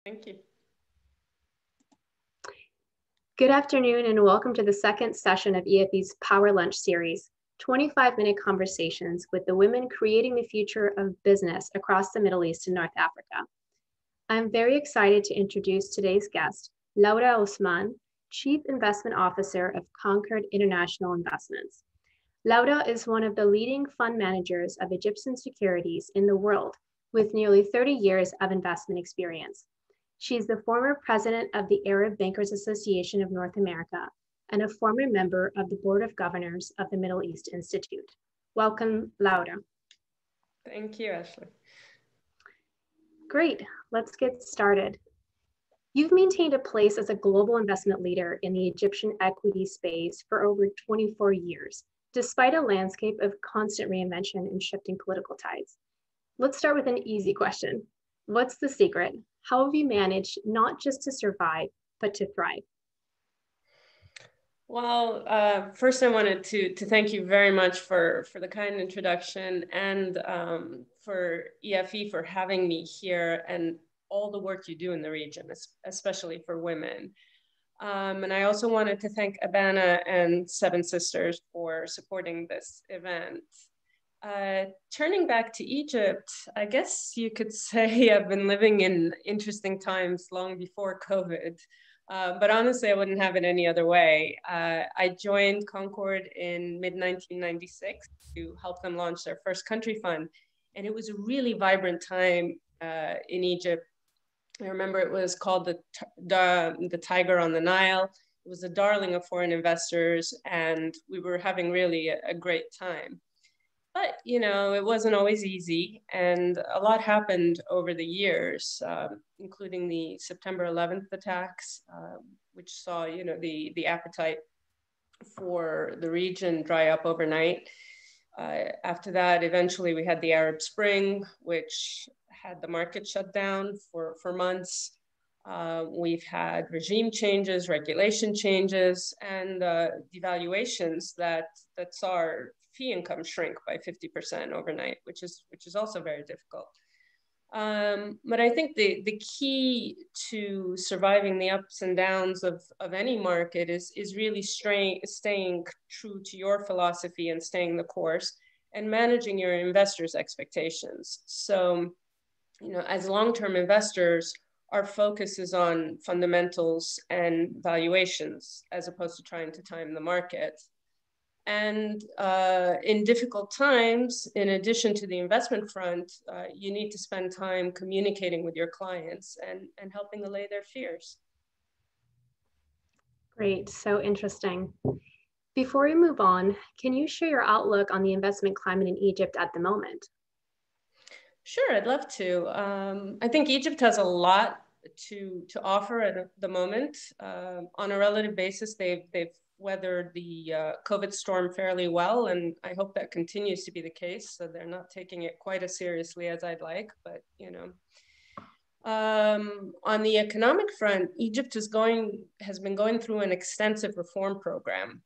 Thank you. Good afternoon and welcome to the second session of EFE's Power Lunch series, 25-minute conversations with the women creating the future of business across the Middle East and North Africa. I'm very excited to introduce today's guest, Laura Osman, Chief Investment Officer of Concord International Investments. Laura is one of the leading fund managers of Egyptian securities in the world with nearly 30 years of investment experience. She's the former president of the Arab Bankers Association of North America and a former member of the Board of Governors of the Middle East Institute. Welcome, Laura. Thank you, Ashley. Great, let's get started. You've maintained a place as a global investment leader in the Egyptian equity space for over 24 years, despite a landscape of constant reinvention and shifting political tides. Let's start with an easy question. What's the secret? How have you managed not just to survive, but to thrive? Well, first I wanted to thank you very much for the kind introduction and for EFE for having me here and all the work you do in the region, especially for women. And I also wanted to thank Abana and Seven Sisters for supporting this event. Turning back to Egypt, I guess you could say I've been living in interesting times long before COVID. But honestly, I wouldn't have it any other way. I joined Concord in mid-1996 to help them launch their first country fund. And it was a really vibrant time in Egypt. I remember it was called the Tiger on the Nile. It was a darling of foreign investors, and we were having really a great time. But, you know, it wasn't always easy, and a lot happened over the years, including the September 11th attacks, which saw, you know, the appetite for the region dry up overnight. After that, eventually we had the Arab Spring, which had the market shut down for months. We've had regime changes, regulation changes, and devaluations that saw our fee income shrink by 50% overnight, which is also very difficult. But I think the key to surviving the ups and downs of any market is really staying true to your philosophy and staying the course and managing your investors' expectations. So, you know, as long-term investors, our focus is on fundamentals and valuations as opposed to trying to time the market. And in difficult times, in addition to the investment front, you need to spend time communicating with your clients and helping allay their fears. Great, so interesting. Before we move on, can you share your outlook on the investment climate in Egypt at the moment? Sure, I'd love to. I think Egypt has a lot to offer at the moment. On a relative basis, they've weathered the COVID storm fairly well, and I hope that continues to be the case. So they're not taking it quite as seriously as I'd like, but you know. On the economic front, Egypt has been going through an extensive reform program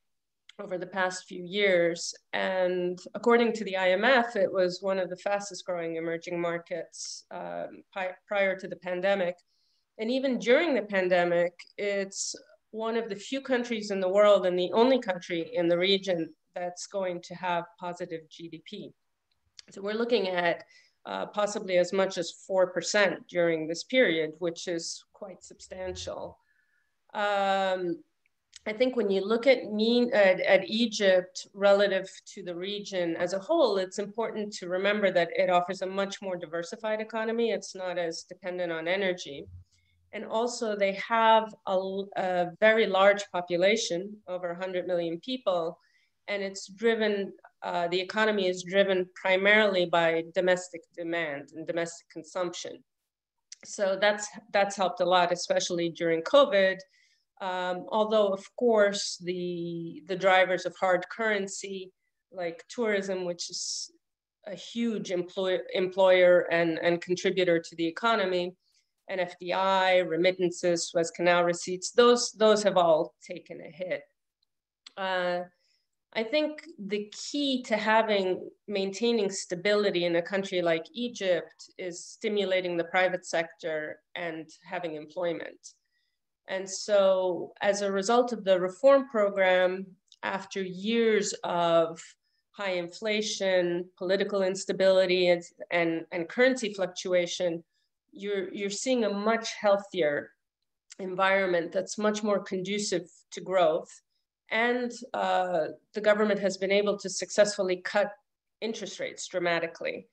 over the past few years. And according to the IMF, it was one of the fastest growing emerging markets prior to the pandemic. And even during the pandemic, it's one of the few countries in the world and the only country in the region that's going to have positive GDP. So we're looking at possibly as much as 4% during this period, which is quite substantial. I think when you look at Egypt relative to the region as a whole, it's important to remember that it offers a much more diversified economy. It's not as dependent on energy. And also they have a very large population, over 100 million people, and it's driven, the economy is driven primarily by domestic demand and domestic consumption. So that's helped a lot, especially during COVID. Although, of course, the drivers of hard currency, like tourism, which is a huge employer and contributor to the economy, and FDI, remittances, Suez Canal receipts, those have all taken a hit. I think the key to maintaining stability in a country like Egypt is stimulating the private sector and having employment. And so as a result of the reform program, after years of high inflation, political instability, and currency fluctuation, you're seeing a much healthier environment that's much more conducive to growth. And the government has been able to successfully cut interest rates dramatically.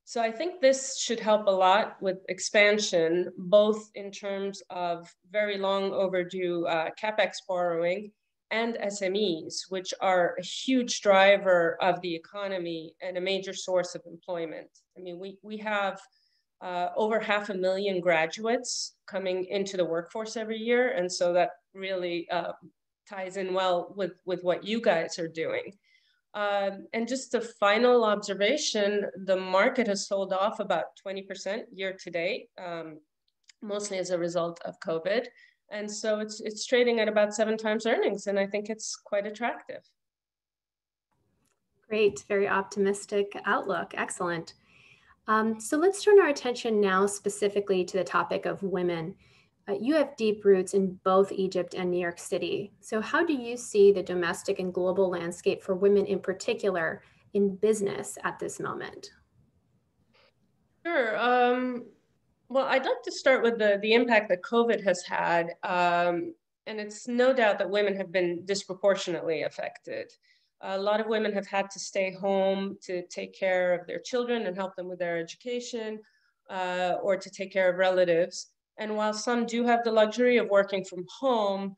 So I think this should help a lot with expansion, both in terms of very long overdue CapEx borrowing and SMEs, which are a huge driver of the economy and a major source of employment. I mean, we have over 500,000 graduates coming into the workforce every year. And so that really ties in well with what you guys are doing. And just a final observation, the market has sold off about 20% year to date, mostly as a result of COVID. And so it's trading at about 7 times earnings, and I think it's quite attractive. Great, very optimistic outlook, excellent. So let's turn our attention now specifically to the topic of women. You have deep roots in both Egypt and New York City. So how do you see the domestic and global landscape for women in particular in business at this moment? Sure. Well, I'd like to start with the impact that COVID has had. And it's no doubt that women have been disproportionately affected. A lot of women have had to stay home to take care of their children and help them with their education, or to take care of relatives. And while some do have the luxury of working from home,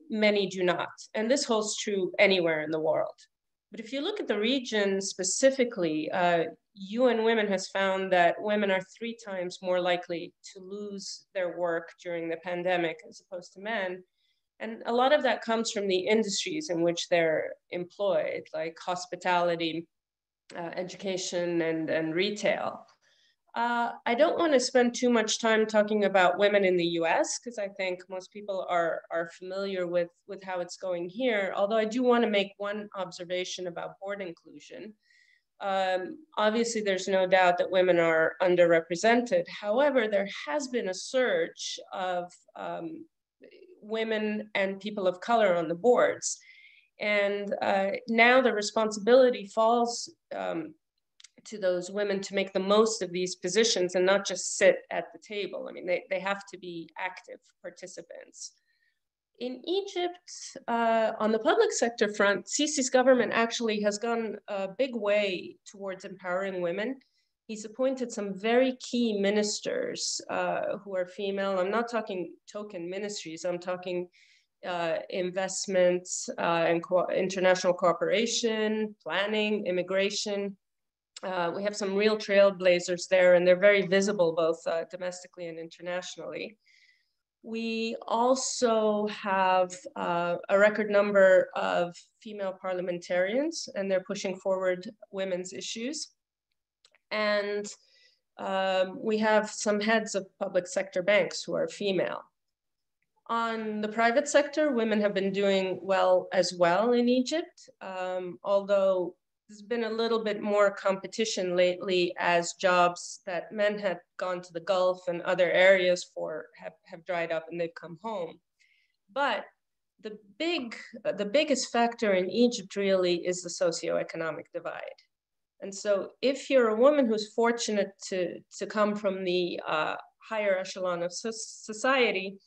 many do not. And this holds true anywhere in the world. But if you look at the region specifically, UN Women has found that women are 3 times more likely to lose their work during the pandemic as opposed to men. And a lot of that comes from the industries in which they're employed, like hospitality, education, and retail. I don't want to spend too much time talking about women in the US, because I think most people are familiar with how it's going here, although I do want to make one observation about board inclusion. Obviously, there's no doubt that women are underrepresented. However, there has been a surge of women and people of color on the boards. And now the responsibility falls to those women to make the most of these positions and not just sit at the table. I mean, they have to be active participants. In Egypt, on the public sector front, Sisi's government actually has gone a big way towards empowering women. He's appointed some very key ministers who are female. I'm not talking token ministries, I'm talking investments and international cooperation, planning, immigration. We have some real trailblazers there, and they're very visible both domestically and internationally. We also have a record number of female parliamentarians, and they're pushing forward women's issues. And we have some heads of public sector banks who are female. On the private sector, women have been doing well as well in Egypt, although there's been a little bit more competition lately as jobs that men had gone to the Gulf and other areas for have dried up and they've come home. But the biggest factor in Egypt really is the socioeconomic divide. And so if you're a woman who's fortunate to come from the higher echelon of society,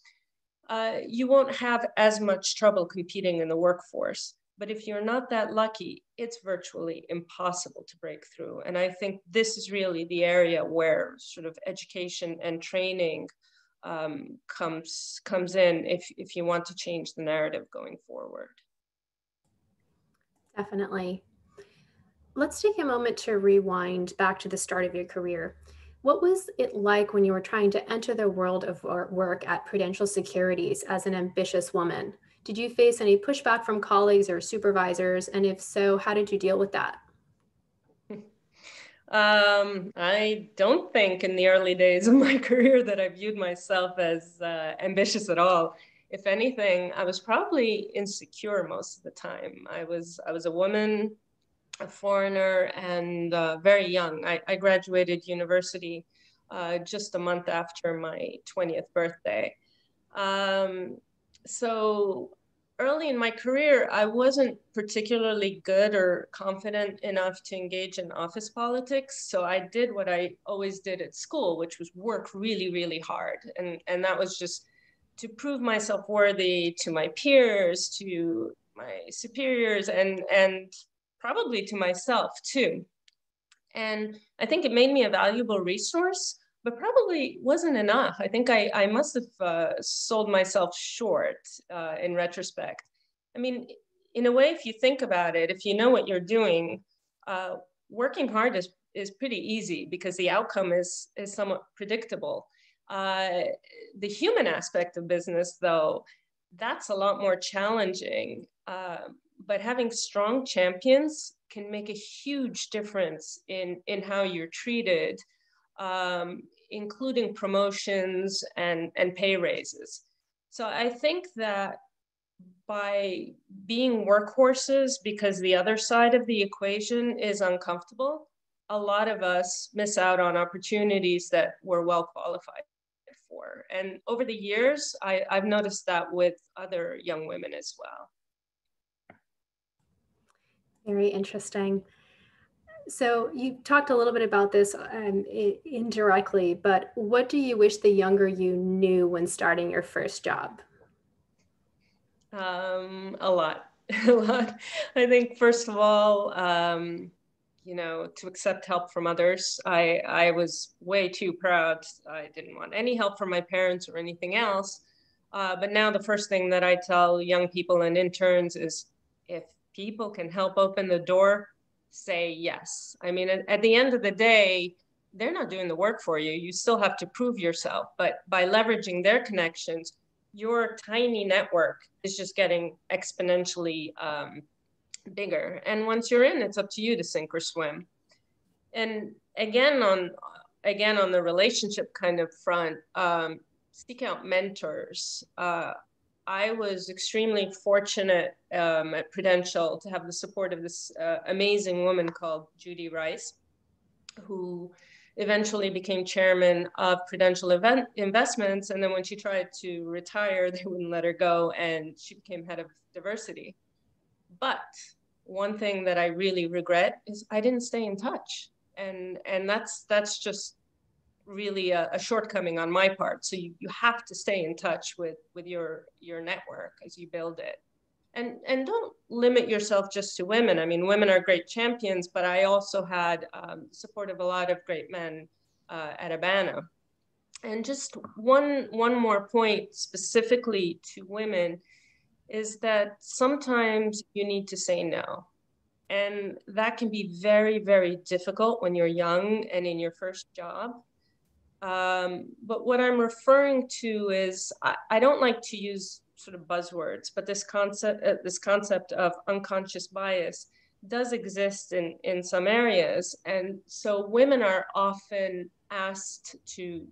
you won't have as much trouble competing in the workforce. But if you're not that lucky, it's virtually impossible to break through. And I think this is really the area where sort of education and training comes in if you want to change the narrative going forward. Definitely. Let's take a moment to rewind back to the start of your career. What was it like when you were trying to enter the world of work at Prudential Securities as an ambitious woman? Did you face any pushback from colleagues or supervisors? And if so, how did you deal with that? I don't think in the early days of my career that I viewed myself as ambitious at all. if anything, I was probably insecure most of the time. I was a woman, a foreigner, and very young. I graduated university just a month after my 20th birthday. So early in my career, I wasn't particularly good or confident enough to engage in office politics. So I did what I always did at school, which was work really, really hard. And that was just to prove myself worthy to my peers, to my superiors, and probably to myself too. And I think it made me a valuable resource, but probably wasn't enough. I think I must have sold myself short in retrospect. I mean, in a way, if you think about it, if you know what you're doing, working hard is pretty easy because the outcome is somewhat predictable. The human aspect of business, though, that's a lot more challenging. But having strong champions can make a huge difference in how you're treated, including promotions and pay raises. So I think that by being workhorses, because the other side of the equation is uncomfortable, a lot of us miss out on opportunities that we're well qualified for. And over the years, I've noticed that with other young women as well. Very interesting. So you talked a little bit about this indirectly, but what do you wish the younger you knew when starting your first job? A lot, a lot. I think first of all, to accept help from others. I was way too proud. I didn't want any help from my parents or anything else. But now the first thing that I tell young people and interns is if people can help open the door, say yes. I mean, at the end of the day, they're not doing the work for you. You still have to prove yourself. But by leveraging their connections, your tiny network is just getting exponentially bigger. And once you're in, it's up to you to sink or swim. And again, on the relationship kind of front, seek out mentors. I was extremely fortunate at Prudential to have the support of this amazing woman called Judy Rice, who eventually became chairman of Prudential Investments. And then when she tried to retire, they wouldn't let her go, and she became head of diversity. But one thing that I really regret is I didn't stay in touch. And that's just really a shortcoming on my part. So you have to stay in touch with your network as you build it. And don't limit yourself just to women. I mean, women are great champions, but I also had support of a lot of great men at Abana. And just one more point specifically to women is that sometimes you need to say no. And that can be very, very difficult when you're young and in your first job. But what I'm referring to is, I don't like to use sort of buzzwords, but this concept of unconscious bias does exist in some areas. And so women are often asked to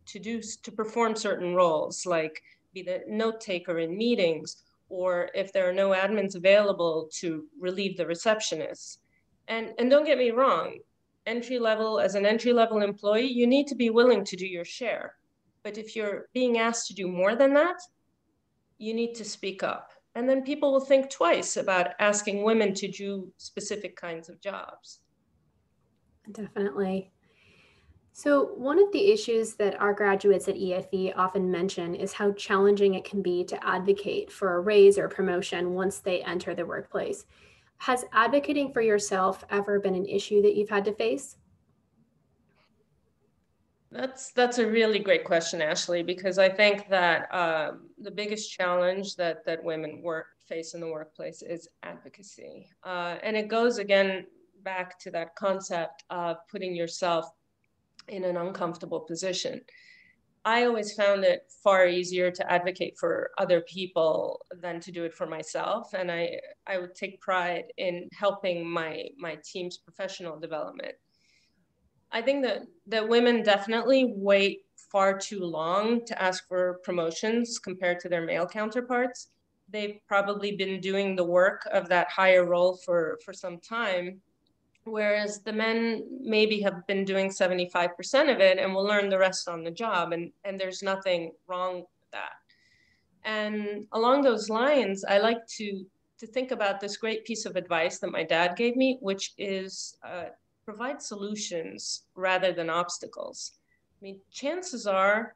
perform certain roles, like be the note taker in meetings, or if there are no admins available, to relieve the receptionists. And don't get me wrong, as an entry-level employee, you need to be willing to do your share. But if you're being asked to do more than that, you need to speak up. And then people will think twice about asking women to do specific kinds of jobs. Definitely. So one of the issues that our graduates at EFE often mention is how challenging it can be to advocate for a raise or promotion once they enter the workplace. Has advocating for yourself ever been an issue that you've had to face? That's a really great question, Ashley, because I think that the biggest challenge that women face in the workplace is advocacy. And it goes again back to that concept of putting yourself in an uncomfortable position. I always found it far easier to advocate for other people than to do it for myself. And I would take pride in helping my team's professional development. I think that women definitely wait far too long to ask for promotions compared to their male counterparts. They've probably been doing the work of that higher role for some time, whereas the men maybe have been doing 75% of it and will learn the rest on the job. And there's nothing wrong with that. And along those lines, I like to think about this great piece of advice that my dad gave me, which is provide solutions rather than obstacles. I mean, chances are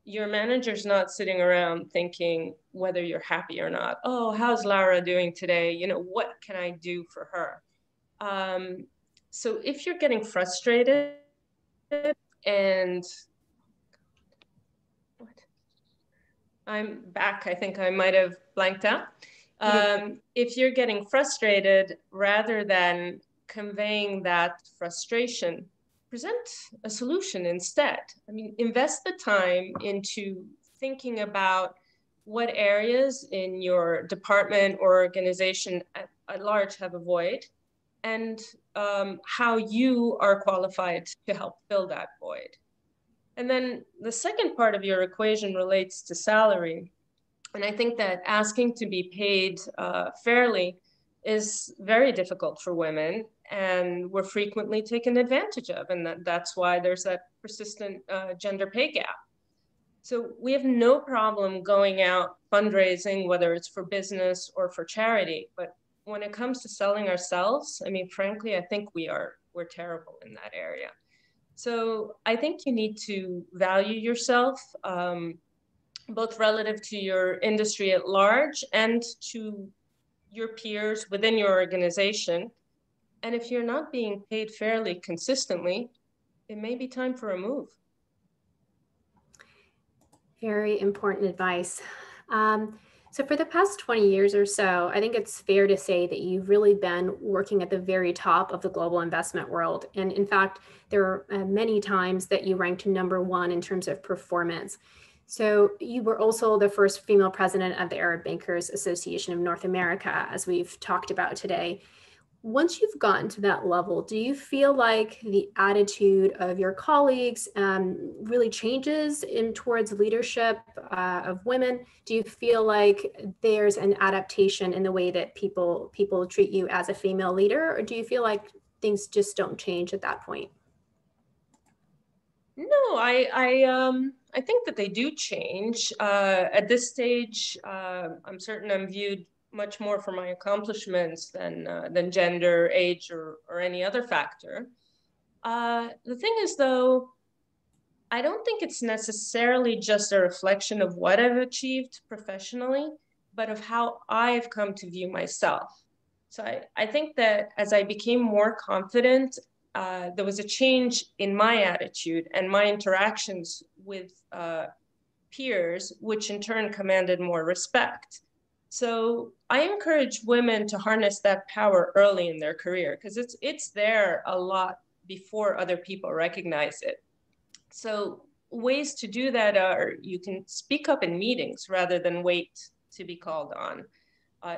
your manager's not sitting around thinking whether you're happy or not. Oh, how's Lara doing today? You know, what can I do for her? So if you're getting frustrated and I'm back, I think I might have blanked out. If you're getting frustrated, rather than conveying that frustration, present a solution instead. I mean, invest the time into thinking about what areas in your department or organization at large have a void, and how you are qualified to help fill that void. And then the second part of your equation relates to salary. And I think that asking to be paid fairly is very difficult for women, and we're frequently taken advantage of. And that's why there's that persistent gender pay gap. So we have no problem going out fundraising, whether it's for business or for charity. But when it comes to selling ourselves, I mean, frankly, I think we're terrible in that area. So I think you need to value yourself, both relative to your industry at large and to your peers within your organization. And if you're not being paid fairly consistently, it may be time for a move. Very important advice. So for the past 20 years or so, I think it's fair to say that you've really been working at the very top of the global investment world. And in fact, there are many times that you ranked #1 in terms of performance. So you were also the first female president of the Arab Bankers Association of North America, as we've talked about today. Once you've gotten to that level, do you feel like the attitude of your colleagues really changes towards leadership of women? Do you feel like there's an adaptation in the way that people treat you as a female leader, or do you feel like things just don't change at that point? No, I think that they do change. At this stage, I'm certain I'm viewed much more for my accomplishments than gender, age, or any other factor. The thing is, though, I don't think it's necessarily just a reflection of what I've achieved professionally, but of how I've come to view myself. So I think that as I became more confident, there was a change in my attitude and my interactions with peers, which in turn commanded more respect. So I encourage women to harness that power early in their career, because it's there a lot before other people recognize it. So ways to do that are you can speak up in meetings rather than wait to be called on.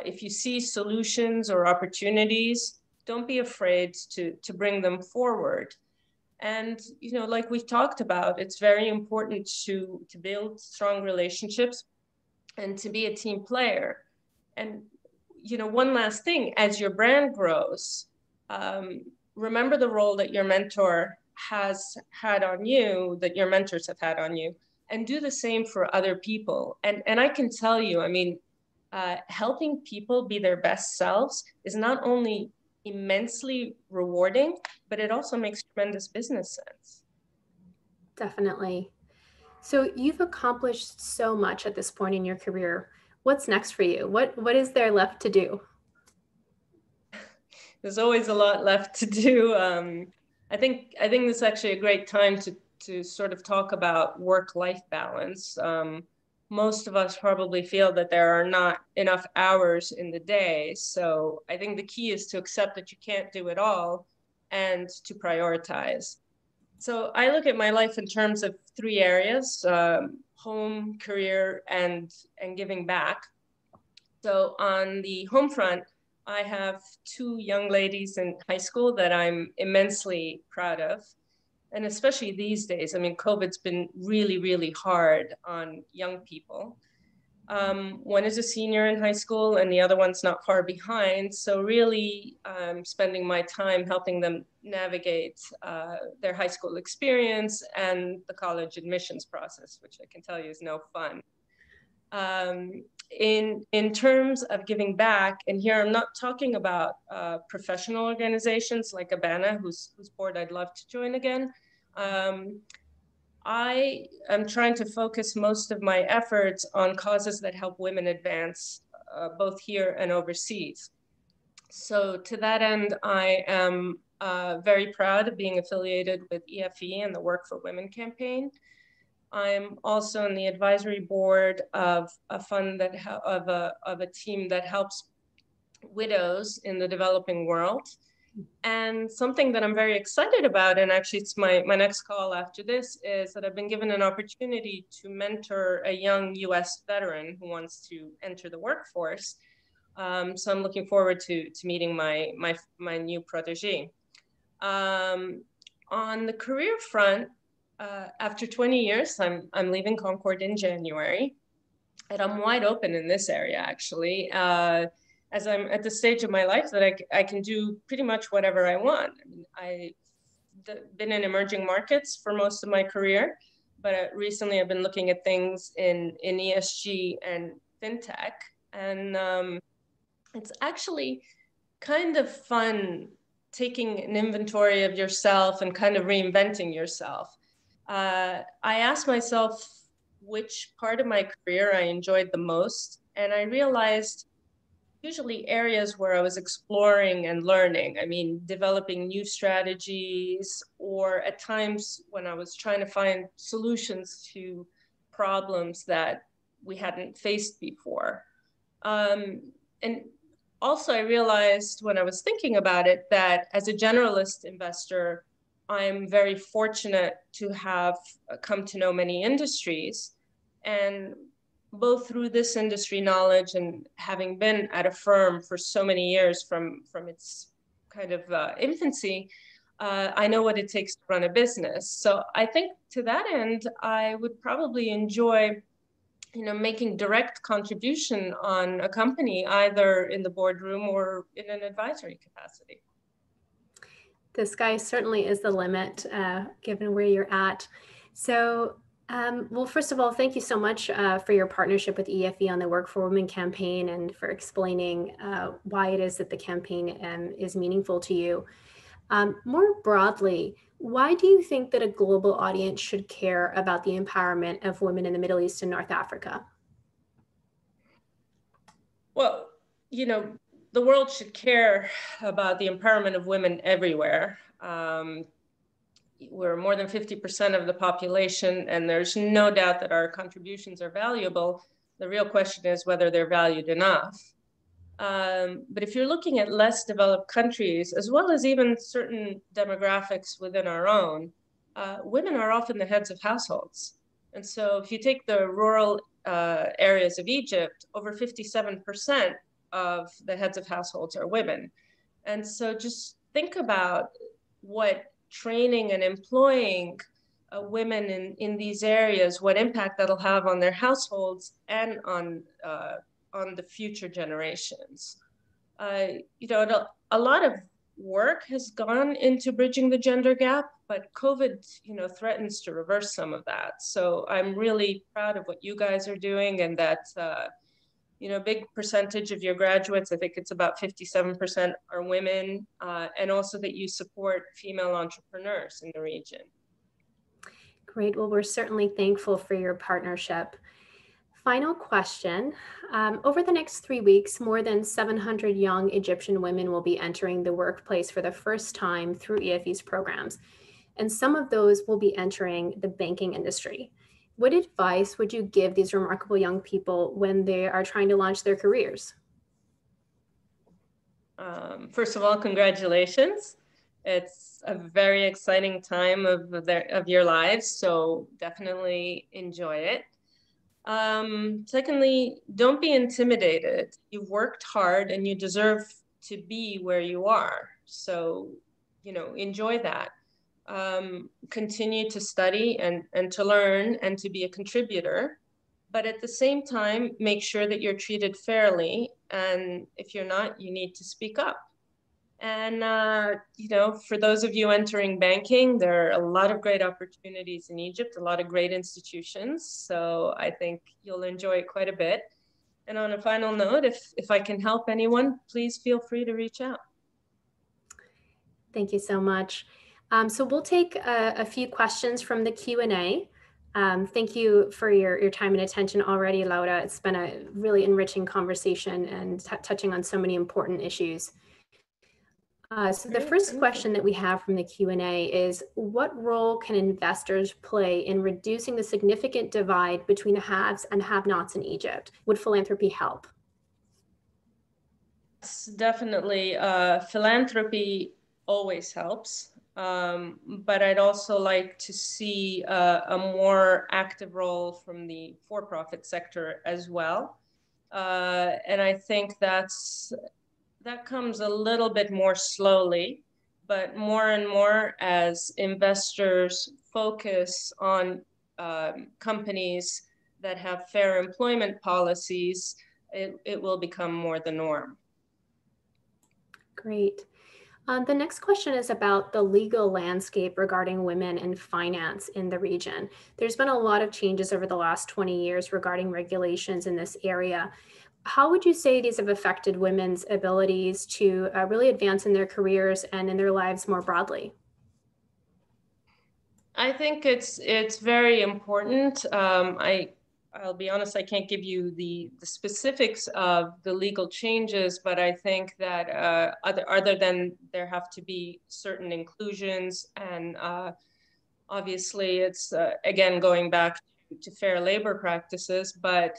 If you see solutions or opportunities, don't be afraid to bring them forward. And, you know, like we've talked about, it's very important to build strong relationships and to be a team player. And, you know, one last thing, as your brand grows, remember the role that your mentor has had on you, that your mentors have had on you, and do the same for other people. And I can tell you, I mean, helping people be their best selves is not only immensely rewarding, but it also makes tremendous business sense. Definitely. So you've accomplished so much at this point in your career. What's next for you? What is there left to do? There's always a lot left to do. I think this is actually a great time to sort of talk about work-life balance. Most of us probably feel that there are not enough hours in the day. So I think the key is to accept that you can't do it all and to prioritize. So I look at my life in terms of 3 areas: home, career, and giving back. So on the home front, I have 2 young ladies in high school that I'm immensely proud of. And especially these days, I mean, COVID's been really, really hard on young people. One is a senior in high school and the other one's not far behind. So really spending my time helping them navigate their high school experience and the college admissions process, which I can tell you is no fun. In terms of giving back, and here I'm not talking about professional organizations like Abana, whose board I'd love to join again. I am trying to focus most of my efforts on causes that help women advance both here and overseas. So to that end, I am very proud of being affiliated with EFE and the Work for Women campaign. I'm also on the advisory board of a fund that of a team that helps widows in the developing world. And something that I'm very excited about, and actually it's my next call after this, is that I've been given an opportunity to mentor a young US veteran who wants to enter the workforce. So I'm looking forward to meeting my new protege. On the career front, after 20 years, I'm leaving Concord in January, and I'm wide open in this area, actually, as I'm at the stage of my life that I can do pretty much whatever I want. I mean, I've been in emerging markets for most of my career, but recently I've been looking at things in ESG and fintech, and it's actually kind of fun taking an inventory of yourself and kind of reinventing yourself. I asked myself which part of my career I enjoyed the most, and I realized usually areas where I was exploring and learning. I mean, developing new strategies, or at times when I was trying to find solutions to problems that we hadn't faced before. And also I realized when I was thinking about it that as a generalist investor, I'm very fortunate to have come to know many industries, and both through this industry knowledge and having been at a firm for so many years from its kind of infancy, I know what it takes to run a business. So I think to that end, I would probably enjoy, making direct contribution on a company, either in the boardroom or in an advisory capacity. The sky certainly is the limit, given where you're at. So, well, first of all, thank you so much for your partnership with EFE on the Work for Women campaign, and for explaining why it is that the campaign is meaningful to you. More broadly, why do you think that a global audience should care about the empowerment of women in the Middle East and North Africa? Well, the world should care about the empowerment of women everywhere. We're more than 50% of the population, and there's no doubt that our contributions are valuable. The real question is whether they're valued enough. But if you're looking at less developed countries, as well as even certain demographics within our own, women are often the heads of households. And so if you take the rural areas of Egypt, over 57% of the heads of households are women. And so just think about what training and employing women in these areas, what impact that'll have on their households and on the future generations. A lot of work has gone into bridging the gender gap, but COVID, threatens to reverse some of that. So I'm really proud of what you guys are doing, and that, big percentage of your graduates, I think it's about 57%, are women, and also that you support female entrepreneurs in the region. Great. Well, we're certainly thankful for your partnership. Final question. Over the next 3 weeks, more than 700 young Egyptian women will be entering the workplace for the first time through EFE's programs, and some of those will be entering the banking industry. What advice would you give these remarkable young people when they are trying to launch their careers? First of all, congratulations. It's a very exciting time of your lives, so definitely enjoy it. Secondly, don't be intimidated. You've worked hard and you deserve to be where you are. So, enjoy that. continue to study and to learn and to be a contributor, but at the same time, make sure that you're treated fairly. And if you're not, you need to speak up. And, you know, for those of you entering banking, there are a lot of great opportunities in Egypt, a lot of great institutions. So I think you'll enjoy it quite a bit. And on a final note, if I can help anyone, please feel free to reach out. Thank you so much. So we'll take a few questions from the Q&A. Thank you for your time and attention already, Laura. It's been a really enriching conversation and touching on so many important issues. So the first question that we have from the Q&A is, what role can investors play in reducing the significant divide between the haves and have-nots in Egypt? Would philanthropy help? Definitely. Philanthropy always helps. But I'd also like to see a more active role from the for-profit sector as well. And I think that comes a little bit more slowly, but more and more as investors focus on companies that have fair employment policies, it will become more the norm. Great. The next question is about the legal landscape regarding women in finance in the region. There's been a lot of changes over the last 20 years regarding regulations in this area. How would you say these have affected women's abilities to really advance in their careers and in their lives more broadly? I think it's very important. I'll be honest, I can't give you the specifics of the legal changes, but I think that other than there have to be certain inclusions, and obviously it's, again, going back to fair labor practices, but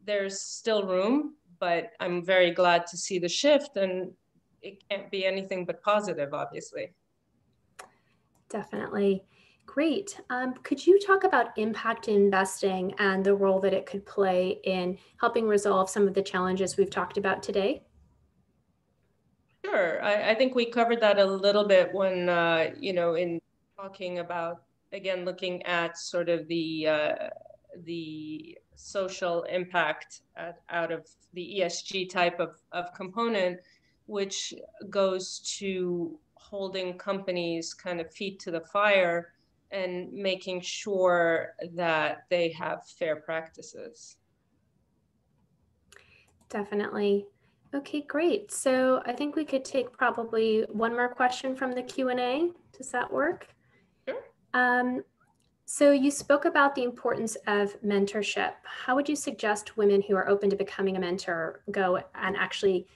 there's still room, but I'm very glad to see the shift, and it can't be anything but positive, obviously. Definitely. Great. Could you talk about impact investing and the role that it could play in helping resolve some of the challenges we've talked about today? Sure. I think we covered that a little bit when, you know, in talking about, again, looking at sort of the social impact out of the ESG type of component, which goes to holding companies kind of feet to the fire and making sure that they have fair practices. Definitely. Okay, great. So I think we could take probably one more question from the Q&A. Does that work? Sure. So you spoke about the importance of mentorship. How would you suggest women who are open to becoming a mentor go and actually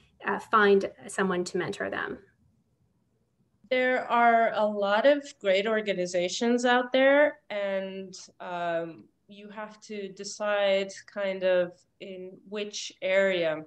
find someone to mentor them? There are a lot of great organizations out there, and you have to decide kind of in which area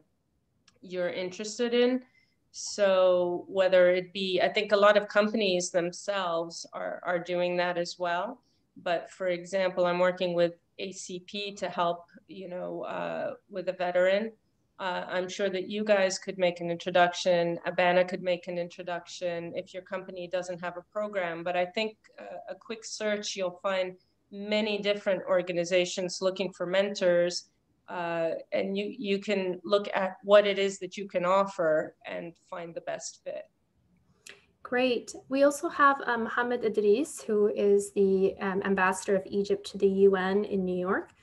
you're interested in. So whether it be, I think a lot of companies themselves are doing that as well. But for example, I'm working with ACP to help, you know, with a veteran. I'm sure that you guys could make an introduction. Abana could make an introduction if your company doesn't have a program. But I think a quick search, you'll find many different organizations looking for mentors. And you can look at what it is that you can offer and find the best fit. Great. We also have Mohammed Idris, who is the ambassador of Egypt to the UN in New York,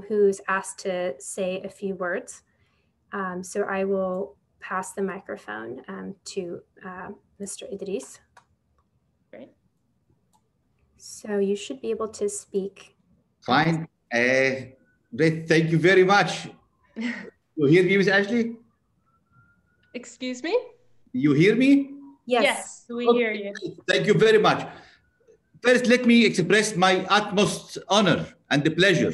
who's asked to say a few words. So I will pass the microphone to Mr. Idris. Great. So you should be able to speak. Fine. Great. Thank you very much. You hear me, Ms. Ashley? Excuse me? You hear me? Yes, we hear you. Thank you very much. First, let me express my utmost honor and the pleasure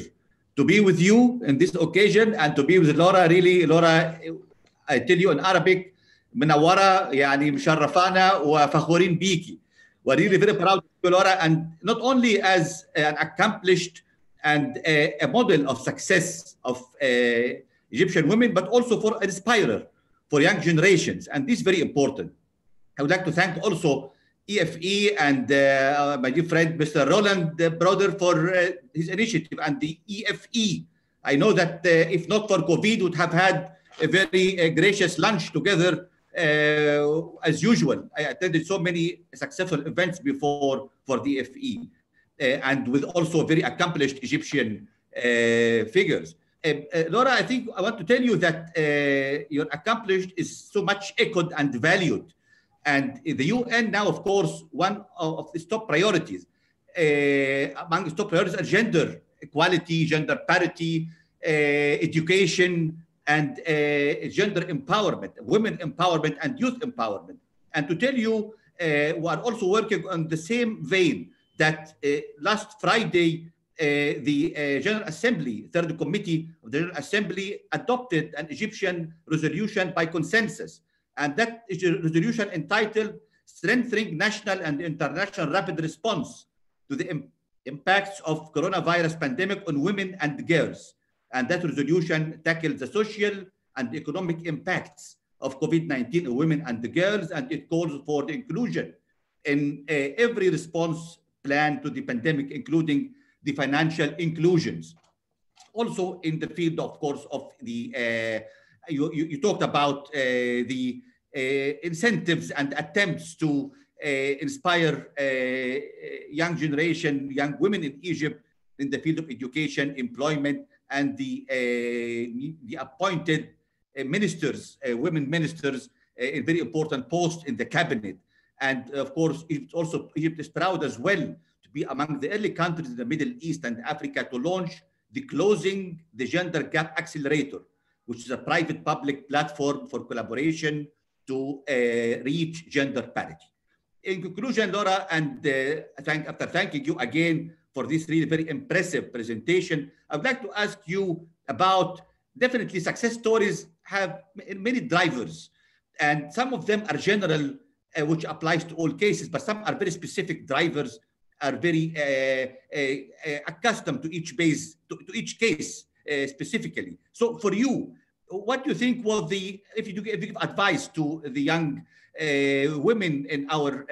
to be with you in this occasion and to be with Laura. Really, Laura, I tell you in Arabic, منورة يعني مشرفانا وفخورين بيكي. We're really very proud of you, Laura, and not only as an accomplished and a model of success of Egyptian women, but also for an inspirer for young generations, and this is very important. I would like to thank also EFE and my dear friend, Mr. Roland Broder, for his initiative, and the EFE. I know that if not for COVID, would have had a very gracious lunch together as usual. I attended so many successful events before for the EFE, and with also very accomplished Egyptian figures. Laura, I think I want to tell you that your accomplished is so much echoed and valued. And the UN now, of course, one of its top priorities, among its top priorities are gender equality, gender parity, education, and gender empowerment, women empowerment, and youth empowerment. And to tell you, we are also working on the same vein that last Friday, the General Assembly, Third Committee of the General Assembly, adopted an Egyptian resolution by consensus. And that is a resolution entitled Strengthening National and International Rapid Response to the Impacts of Coronavirus Pandemic on Women and Girls. And that resolution tackles the social and economic impacts of COVID-19 on women and the girls, and it calls for the inclusion in every response plan to the pandemic, including the financial inclusions. Also in the field, of course, of the you talked about the incentives and attempts to inspire young generation, young women in Egypt in the field of education, employment, and the appointed ministers, women ministers, in very important posts in the cabinet. And of course, Egypt is proud as well to be among the early countries in the Middle East and Africa to launch the Closing the Gender Gap Accelerator, which is a private-public platform for collaboration to reach gender parity. In conclusion, Laura, and after thanking you again for this really very impressive presentation, I would like to ask you about, definitely success stories have many drivers, and some of them are general, which applies to all cases, but some are very specific drivers, are very accustomed to each base, to each case specifically. So for you, what do you think was if you give advice to the young women in our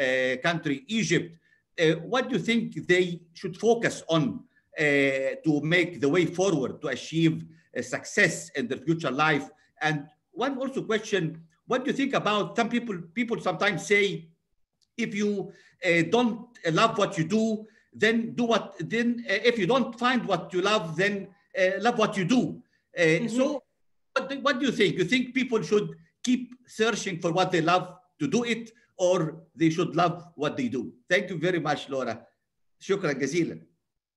country, Egypt, what do you think they should focus on to make the way forward to achieve success in their future life? And one also question, what do you think about some people sometimes say, if you don't love what you do, then do what, then if you don't find what you love, then love what you do. So what do you think? You think people should keep searching for what they love to do it, or they should love what they do? Thank you very much, Laura. Shukran jazilan.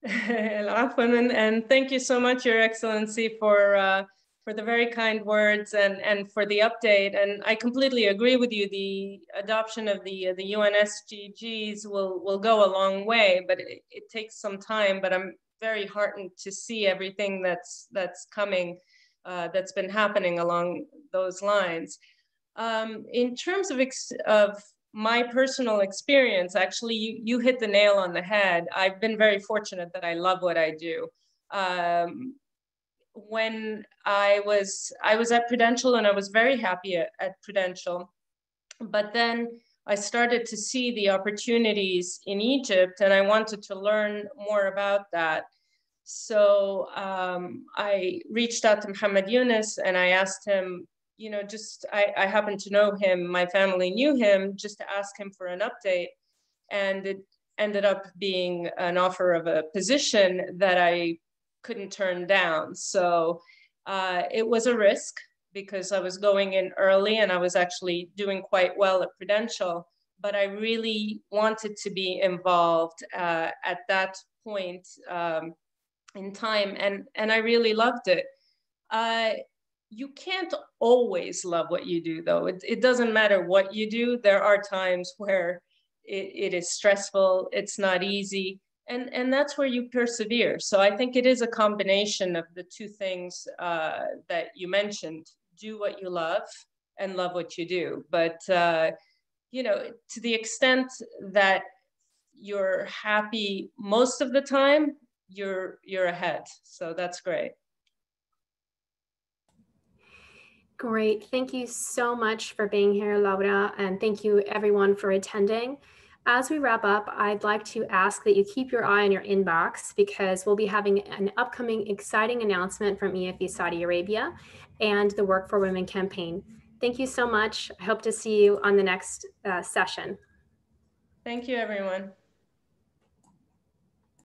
And thank you so much, Your Excellency, for the very kind words and for the update. And I completely agree with you. The adoption of the UN SDGs will go a long way, but it takes some time. But I'm very heartened to see everything that's coming, that's been happening along those lines. In terms of my personal experience, actually, you hit the nail on the head. I've been very fortunate that I love what I do. When I was at Prudential, and I was very happy at Prudential, but then I started to see the opportunities in Egypt, and I wanted to learn more about that. So I reached out to Muhammad Yunus, and I asked him, you know, I happened to know him, my family knew him, just to ask him for an update. And it ended up being an offer of a position that I couldn't turn down. So it was a risk, because I was going in early and I was actually doing quite well at Prudential, but I really wanted to be involved at that point in time, and I really loved it. You can't always love what you do, though. It doesn't matter what you do. There are times where it is stressful, it's not easy, and that's where you persevere. So I think it is a combination of the two things that you mentioned: do what you love and love what you do. But you know, to the extent that you're happy most of the time, you're ahead. So that's great. Great. Thank you so much for being here, Laura, and thank you everyone for attending. As we wrap up, I'd like to ask that you keep your eye on your inbox because we'll be having an upcoming exciting announcement from EFE Saudi Arabia and the Work for Women campaign. Thank you so much. I hope to see you on the next session. Thank you, everyone.